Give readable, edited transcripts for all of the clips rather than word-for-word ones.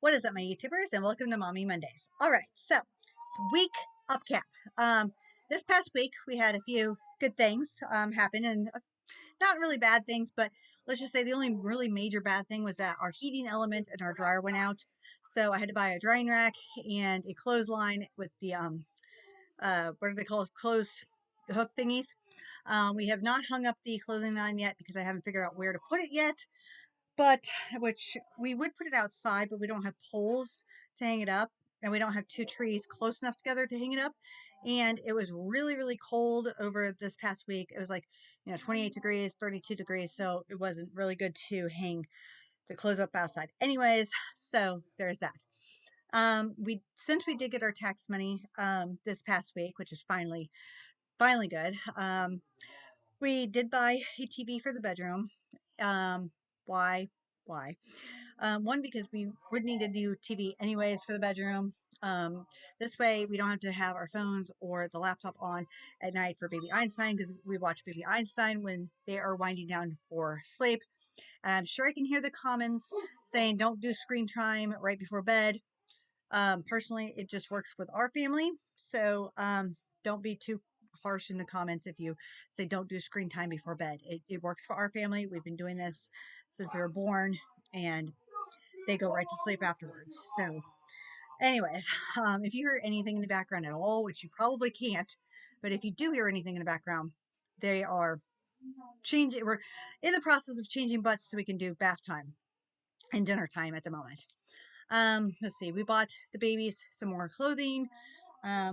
What is up, my YouTubers, and welcome to Mommy Mondays. All right, so week upcap. This past week we had a few good things happen, and not really bad things, but let's just say the only really major bad thing was that our heating element in our dryer went out. So I had to buy a drying rack and a clothesline with the what are they called? Clothes hook thingies. We have not hung up the clothing line yet because I haven't figured out where to put it yet. But which we would put it outside, but we don't have poles to hang it up, and we don't have two trees close enough together to hang it up. And it was really, really cold over this past week. It was like, 28 degrees, 32 degrees, so it wasn't really good to hang the clothes up outside. Anyways, so there's that. Since we did get our tax money this past week, which is finally good. We did buy a TV for the bedroom. Why? One, because we would need a new TV anyways for the bedroom. This way we don't have to have our phones or the laptop on at night for Baby Einstein, because we watch Baby Einstein when they are winding down for sleep. I'm sure I can hear the comments saying don't do screen time right before bed. Personally, it just works with our family, so don't be too harsh in the comments if you say don't do screen time before bed. It works for our family. We've been doing this since they were born, and they go right to sleep afterwards. So anyways, if you hear anything in the background at all, which you probably can't, but if you do hear anything in the background, they are changing. We're in the process of changing butts so we can do bath time and dinner time at the moment. Let's see, we bought the babies some more clothing. I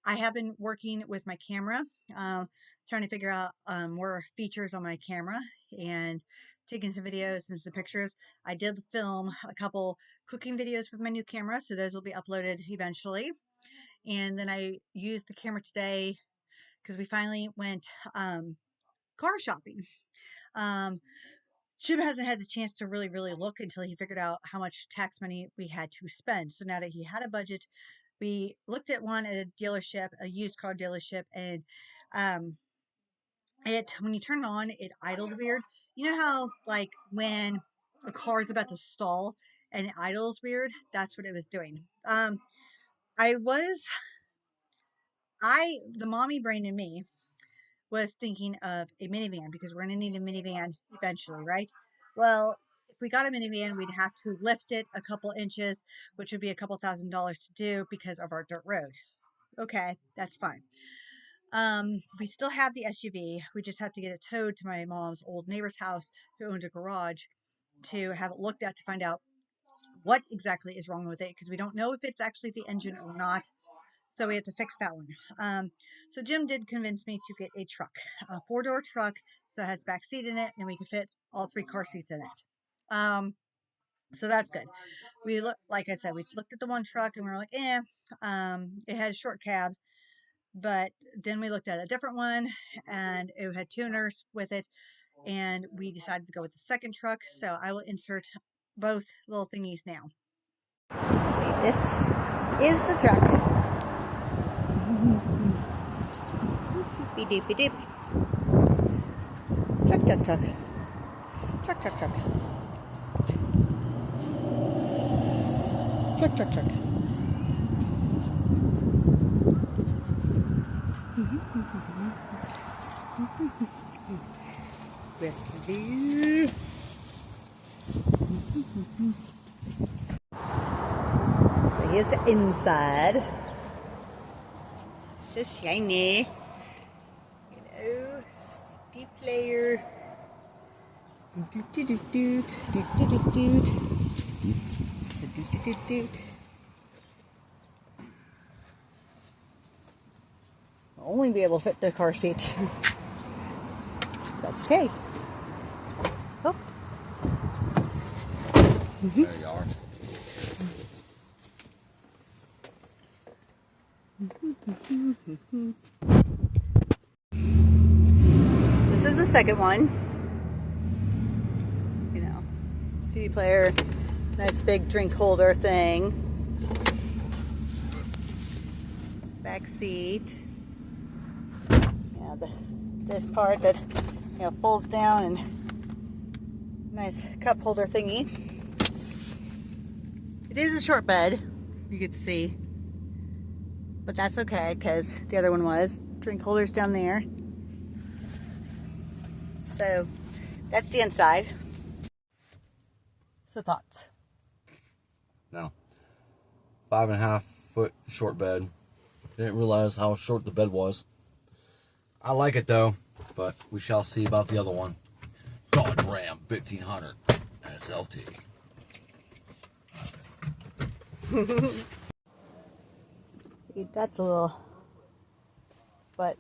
have been working with my camera, trying to figure out more features on my camera and taking some videos and some pictures. I did film a couple cooking videos with my new camera, so those will be uploaded eventually. And then I used the camera today because we finally went car shopping. Jim hasn't had the chance to really look until he figured out how much tax money we had to spend. So now that he had a budget, we looked at one at a dealership, a used car dealership, and when you turn it on, it idled weird. You know how like when a car is about to stall and it idles weird? That's what it was doing. The mommy brain in me was thinking of a minivan, because we're going to need a minivan eventually, right? Well, if we got a minivan, we'd have to lift it a couple inches, which would be a couple $1,000s to do because of our dirt road. Okay, that's fine. We still have the SUV. We just have to get it towed to my mom's old neighbor's house, who owns a garage, to have it looked at to find out what exactly is wrong with it, because we don't know if it's actually the engine or not. So we have to fix that one. So Jim did convince me to get a truck, a 4-door truck, so it has back seat in it, and we can fit all 3 car seats in it. So that's good. Like I said, we looked at the one truck and we were like, it had a short cab. But then we looked at a different one, and it had tuners with it, and we decided to go with the second truck. So I will insert both little thingies now. Okay, this is the truck. Doopy doop. Truck. Truck. So here's the inside. So shiny. CD player. I'll only be able to fit the car seat. That's okay. Oh. There you are. This is the second one. CD player, nice big drink holder thing. Back seat. Yeah, this part that folds down, and nice cup holder thingy. It is a short bed, you could see, but that's okay because the other one was. Drink holders down there. So that's the inside. So thoughts? No. 5.5 foot short bed. Didn't realize how short the bed was. I like it though, but we shall see about the other one. Dodge Ram 1500 SLT. That's a little, but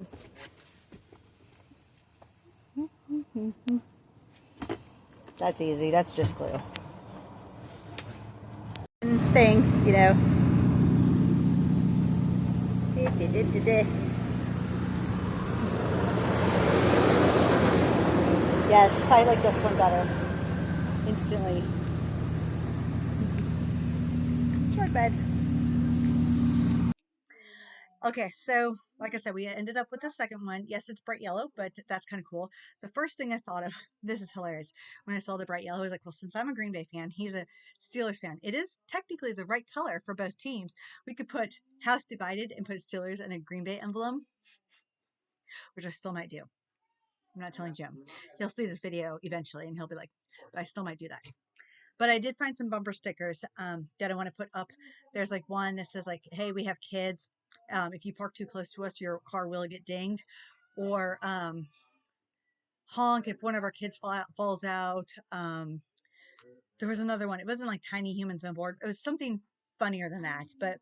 that's easy. That's just glue. Thing, you know. Yes, I like this one better. Instantly. Short bed. Okay, so like I said, we ended up with the second one. Yes, it's bright yellow, but that's kind of cool. The first thing I thought of, this is hilarious. When I saw the bright yellow, I was like, well, since I'm a Green Bay fan, he's a Steelers fan. It is technically the right color for both teams. We could put house divided and put Steelers and a Green Bay emblem, which I still might do. I'm not telling Jim. He'll see this video eventually and he'll be like, but I still might do that. But I did find some bumper stickers that I want to put up. There's like one that says like, hey, we have kids. If you park too close to us, your car will get dinged. Or honk if one of our kids falls out. There was another one. It wasn't like tiny humans on board. It was something funnier than that. But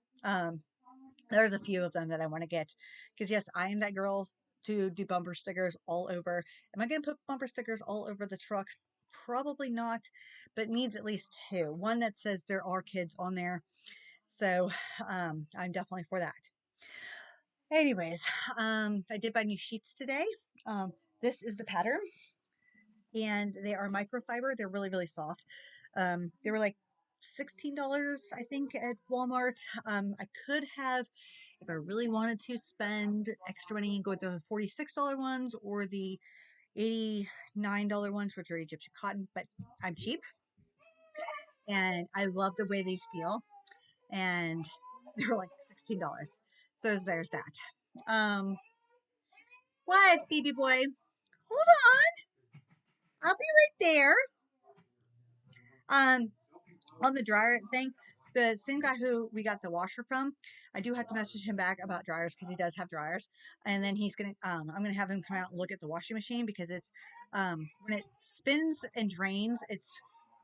there's a few of them that I want to get. Because yes, I am that girl to do bumper stickers all over. Am I going to put bumper stickers all over the truck? Probably not, but needs at least two. One that says there are kids on there. So I'm definitely for that. Anyways, I did buy new sheets today. This is the pattern, and they are microfiber. They're really, really soft. They were like $16, I think, at Walmart. I could have, if I really wanted to, spend extra money and go with the $46 ones or the $89 ones, which are Egyptian cotton, but I'm cheap and I love the way these feel. And they were like $16. So there's that. What, baby boy? Hold on. I'll be right there. On the dryer thing, the same guy who we got the washer from, I do have to message him back about dryers because he does have dryers. And then I'm gonna have him come out and look at the washing machine because it's when it spins and drains, it's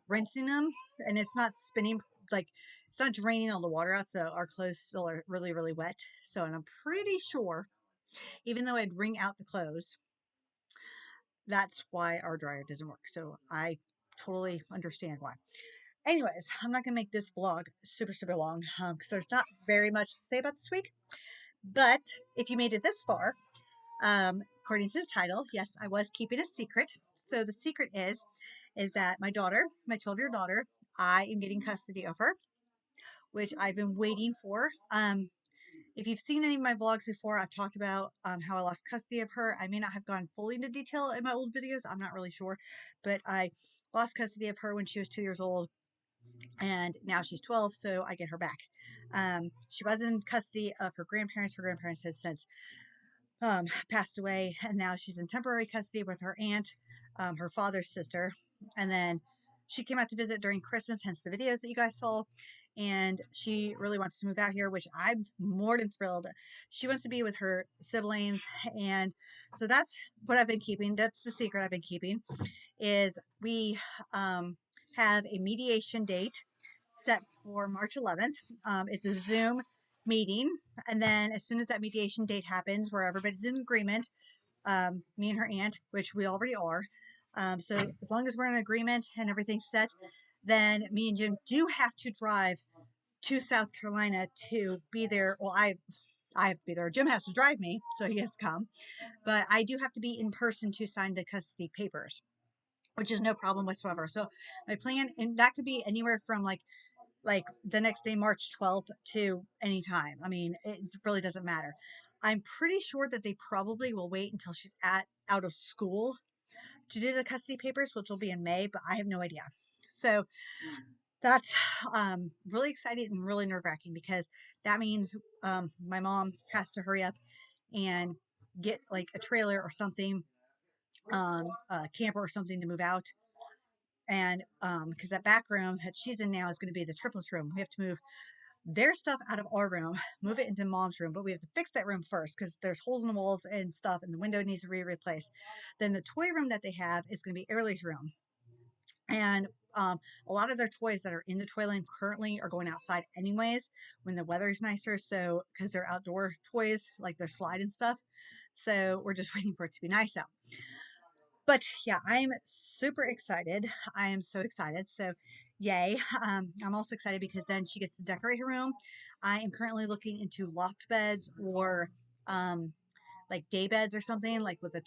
rinsing them and it's not spinning like it's not draining all the water out. So our clothes still are really, really wet. So, and I'm pretty sure, even though I'd wring out the clothes, that's why our dryer doesn't work. So I totally understand why. Anyways, I'm not going to make this vlog super, super long because there's not very much to say about this week. But if you made it this far, according to the title, yes, I was keeping a secret. So the secret is that my daughter, my 12-year daughter, I am getting custody of her, which I've been waiting for. If you've seen any of my vlogs before, I've talked about how I lost custody of her. I may not have gone fully into detail in my old videos. I'm not really sure. But I lost custody of her when she was 2 years old. And now she's 12, so I get her back. She was in custody of her grandparents. Her grandparents has since passed away, and now she's in temporary custody with her aunt, her father's sister. And then she came out to visit during Christmas, hence the videos that you guys saw. And she really wants to move out here, which I'm more than thrilled. She wants to be with her siblings, and so that's what I've been keeping. That's the secret I've been keeping. Is we have a mediation date set for March 11th. It's a Zoom meeting. And then as soon as that mediation date happens, where everybody's in agreement, me and her aunt, which we already are. So as long as we're in agreement and everything's set, then me and Jim do have to drive to South Carolina to be there. Well, I have to be there. Jim has to drive me, so he has to come. But I do have to be in person to sign the custody papers, which is no problem whatsoever. So my plan, and that could be anywhere from like the next day, March 12th to any time. I mean, it really doesn't matter. I'm pretty sure that they probably will wait until she's out of school to do the custody papers, which will be in May, but I have no idea. So That's really exciting and really nerve wracking because that means my mom has to hurry up and get like a trailer or something, a camper or something to move out. And because that back room that she's in now is going to be the triplets room, we have to move their stuff out of our room, move it into mom's room, but we have to fix that room first because there's holes in the walls and stuff, and the window needs to be replaced. Then the toy room that they have is going to be Airly's room, and a lot of their toys that are in the toy line currently are going outside anyways when the weather's nicer. So because they're outdoor toys, like their slide and stuff, so we're just waiting for it to be nice out. But yeah, I'm super excited. I am so excited. So, yay. I'm also excited because then she gets to decorate her room. I am currently looking into loft beds or um, like day beds or something, like with a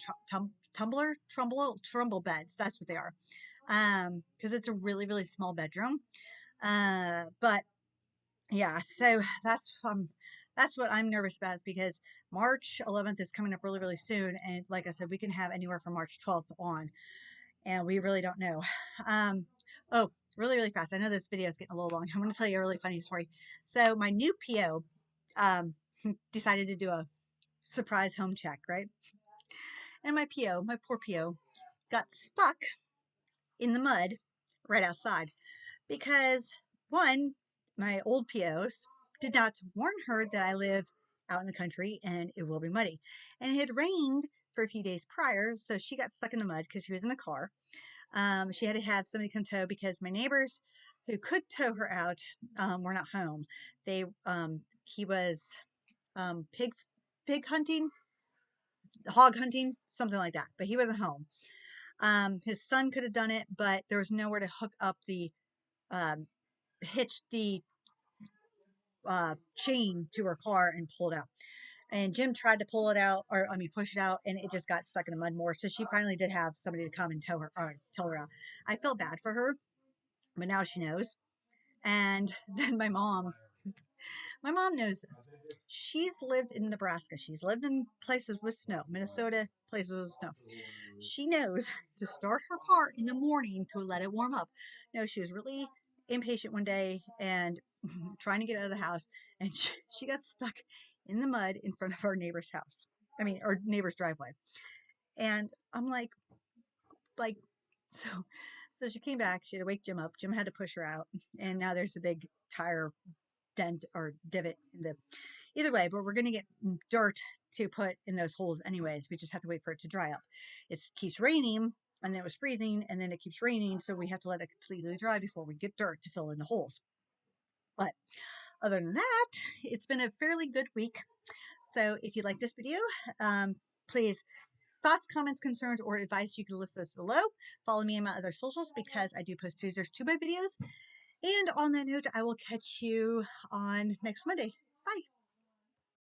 trumble beds. That's what they are. Because it's a really, really small bedroom. But yeah, so that's what I'm nervous about is because March 11th is coming up really, really soon. And like I said, we can have anywhere from March 12th on, and we really don't know. Um, oh, really, really fast. I know this video is getting a little long. I'm going to tell you a really funny story. So my new PO um, decided to do a surprise home check, right? And my PO, my poor PO, got stuck in the mud right outside because one, my old POs did not warn her that I live out in the country and it will be muddy. And it had rained for a few days prior, so she got stuck in the mud because she was in the car. She had to have somebody come tow because my neighbors who could tow her out were not home. He was um, pig pig hunting, hog hunting, something like that, but he wasn't home. His son could have done it, but there was nowhere to hook up the um, hitch the chain to her car and pull it out. And Jim tried to pull it out, or I mean, push it out, and it just got stuck in the mud more. So she finally did have somebody to come and tow her, or tow her out. I felt bad for her, but now she knows. And then my mom knows this. She's lived in Nebraska. She's lived in places with snow, Minnesota, places with snow. She knows to start her car in the morning to let it warm up. No, she was really impatient one day and trying to get out of the house, and she got stuck in the mud in front of our neighbor's house. I mean, our neighbor's driveway. And I'm like, so, so she came back. She had to wake Jim up. Jim had to push her out, and now there's a big tire dent or divot in the either way, but we're going to get dirt to put in those holes anyways. We just have to wait for it to dry up. It keeps raining, and then it was freezing, and then it keeps raining, so we have to let it completely dry before we get dirt to fill in the holes. But other than that, it's been a fairly good week. So if you like this video, please thoughts, comments, concerns, or advice, you can list those below. Follow me on my other socials because I do post teasers to my videos. And on that note, I will catch you on next Monday.